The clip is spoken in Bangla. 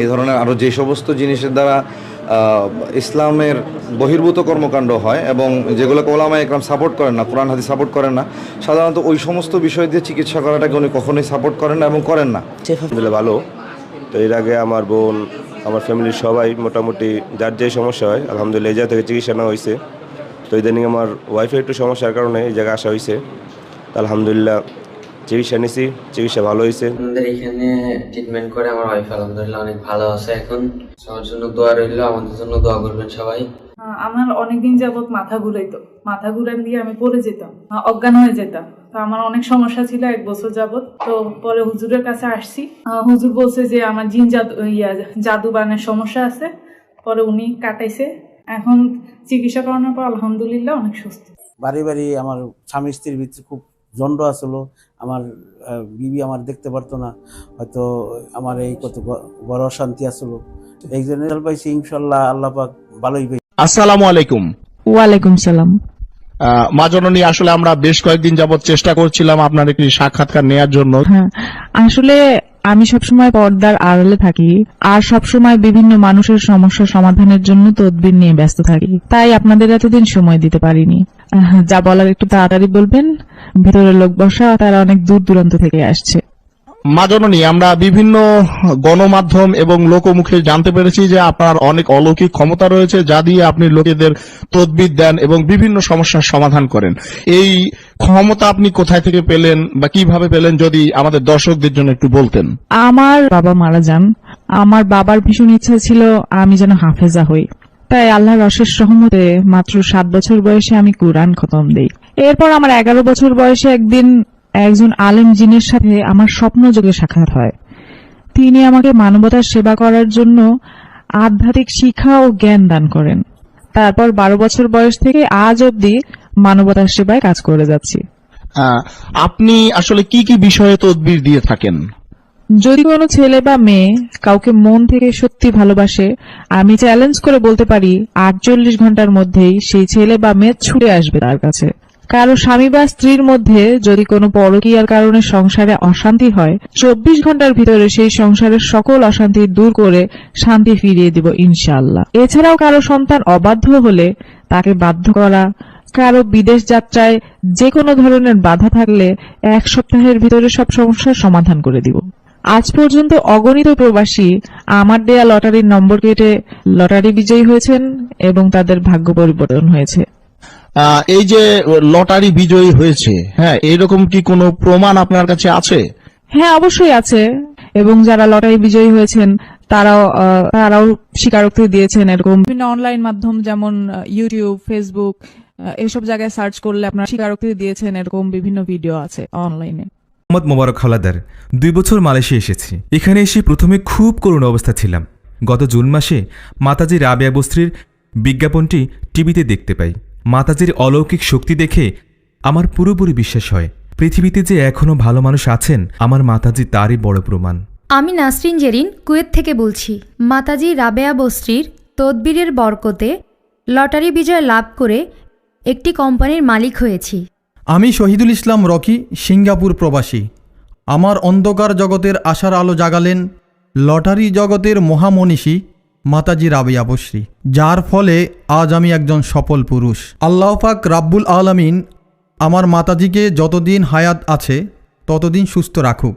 এই ধরনের আরও যে সমস্ত জিনিসের দ্বারা ইসলামের বহির্ভূত কর্মকাণ্ড হয় এবং যেগুলোকে ওলামায়ে একরাম সাপোর্ট করেন না, কোরআন হাদিস সাপোর্ট করেন না, সাধারণত ওই সমস্ত বিষয় দিয়ে চিকিৎসা করাটাকে উনি কখনোই সাপোর্ট করেন না এবং করেন না। ভালো। তো এর আগে আমার বোন, আমার ফ্যামিলির সবাই মোটামুটি যার যে সমস্যা হয় আলহামদুলিল্লাহ এই জায়গা থেকে চিকিৎসা নেওয়া হয়েছে। তো ইদানিং আমার ওয়াইফের একটু সমস্যার কারণে এই জায়গায় আসা হয়েছে। তো আলহামদুলিল্লাহ চিকিৎসা নিয়েছি, চিকিৎসা ভালো হয়েছে। আমাদের এখানে ট্রিটমেন্ট করে আমার ওয়াইফ আলহামদুলিল্লাহ অনেক ভালো আছে এখন। সবার জন্য দোয়া রইল, আমাদের জন্য দোয়া করবেন সবাই। আমার অনেকদিন যাবত মাথা ঘুরাইতো, মাথা ঘুরান দিয়ে আমি পড়ে যেতাম, অজ্ঞান হয়ে যেতাম। তো আমার অনেক সমস্যা ছিল 1 বছর যাবত। তো পরে হুজুরের কাছে আসছি, হুজুর বলছে যে আমার জিন জাদু বানের সমস্যা আছে। পরে উনি কাটাইছে, এখন চিকিৎসা করানোর পর আলহামদুলিল্লাহ অনেক সুস্থ। বাড়ি বাড়ি আমার স্বামী স্ত্রীর ভিতরে খুব জন্ড আসলো। আমার বিবি আমার দেখতে পারতো না, হয়তো আমার এই কত বড় অশান্তি আসলো। এই জন্য পাইছি ইনশাল্লাহ আল্লাহ পাক ভালোই। আসসালামু আলাইকুম। ওয়ালাইকুম সালাম। মা জননী, আসলে আমরা বেশ কয়েকদিন যাবত চেষ্টা করছিলাম আপনার একটি সাক্ষাৎকার নেয়ার জন্য। হ্যাঁ, আসলে আমি সবসময় পর্দার আড়ালে থাকি আর সবসময় বিভিন্ন মানুষের সমস্যা সমাধানের জন্য তদবির নিয়ে ব্যস্ত থাকি, তাই আপনাদের এতদিন সময় দিতে পারিনি। যা বলার একটু তাড়াতাড়ি বলবেন, ভিতরে লোক বসা, তারা অনেক দূর দূরান্ত থেকে আসছে। মা জননী, আমরা বিভিন্ন গণমাধ্যম এবং লোকমুখে জানতে পেরেছি যে আপনার অনেক অলৌকিক ক্ষমতা রয়েছে, যা দিয়ে আপনি লোকেদের তদবির দেন এবং বিভিন্ন সমস্যার সমাধান করেন। এই ক্ষমতা আপনি কোথায় থেকে পেলেন বা কিভাবে পেলেন, যদি আমাদের দর্শকদের জন্য একটু বলতেন। আমার বাবা মারা যান, আমার বাবার ভীষণ ইচ্ছা ছিল আমি যেন হাফেজা হই, তাই আল্লাহর অশেষ রহমতে মাত্র 7 বছর বয়সে আমি কুরআন খতম দেই। এরপর আমার 11 বছর বয়সে একদিন একজন আলেম জিনের সাথে আমার স্বপ্নযোগে সাক্ষাৎ হয়। তিনি আমাকে মানবতার সেবা করার জন্য আধ্যাত্মিক শিক্ষা ও জ্ঞান দান করেন। তারপর 12 বছর বয়স থেকে আজ অবধি মানবতার সেবায় কাজ করে যাচ্ছি। আপনি আসলে কি কি বিষয়ে তদবির দিয়ে থাকেন? যদি কোনো ছেলে বা মেয়ে কাউকে মন থেকে সত্যি ভালোবাসে, আমি চ্যালেঞ্জ করে বলতে পারি 48 ঘন্টার মধ্যেই সেই ছেলে বা মেয়ে ছুটে আসবে তার কাছে। কারো স্বামী বা স্ত্রীর মধ্যে যদি কোনো পরকীয়ার কারণে সংসারে অশান্তি হয়, 24 ঘন্টার ভিতরে সেই সংসারের সকল অশান্তি দূর করে শান্তি ফিরিয়ে দিব ইনশাআল্লাহ। এছাড়াও কারো সন্তান অবাধ্য হলে তাকে বাধ্য করা, কারো বিদেশ যাত্রায় যে কোনো ধরনের বাধা থাকলে 1 সপ্তাহের ভিতরে সব সমস্যার সমাধান করে দিব। আজ পর্যন্ত অগণিত প্রবাসী আমার দেয়া লটারির নম্বর কেটে লটারি বিজয়ী হয়েছেন এবং তাদের ভাগ্য পরিবর্তন হয়েছে। এই যে লটারি বিজয়ী হয়েছে, হ্যাঁ, এরকম কি কোনো প্রমাণ আপনার কাছে আছে? হ্যাঁ, অবশ্যই আছে। এবং যারা লটারি বিজয়ী হয়েছেন তারাও স্বীকারোক্তি দিয়েছেন। এরকম বিভিন্ন অনলাইন মাধ্যম যেমন ইউটিউব, ফেসবুক, এসব জায়গায় সার্চ করলে আপনারা স্বীকারোক্তি দিয়েছেন, এরকম বিভিন্ন ভিডিও আছে অনলাইনে। মোহাম্মদ মোবারক হাওলাদার, 2 বছর মালয়েশিয়া এসেছি। এখানে এসে প্রথমে খুব করুণ অবস্থা ছিলাম। গত জুন মাসে মাতাজি রাবেয়া বস্ত্রীর বিজ্ঞাপনটি টিভিতে দেখতে পাই। মাতাজির অলৌকিক শক্তি দেখে আমার পুরোপুরি বিশ্বাস হয় পৃথিবীতে যে এখনো ভালো মানুষ আছেন, আমার মাতাজি তারই বড় প্রমাণ। আমি নাসরিন জেরিন কুয়েত থেকে বলছি। মাতাজি রাবেয়া বস্ত্রীর তদবিরের বরকতে লটারি বিজয় লাভ করে একটি কোম্পানির মালিক হয়েছি। আমি শহীদুল ইসলাম রকি, সিঙ্গাপুর প্রবাসী। আমার অন্ধকার জগতের আশার আলো জাগালেন লটারি জগতের মহামনীষী মাতাজি রাবেয়া বস্ত্রী, যার ফলে আজ আমি একজন সফল পুরুষ। আল্লাহ পাক রাব্বুল আলামিন আমার মাতাজিকে যতদিন হায়াত আছে ততদিন সুস্থ রাখুক।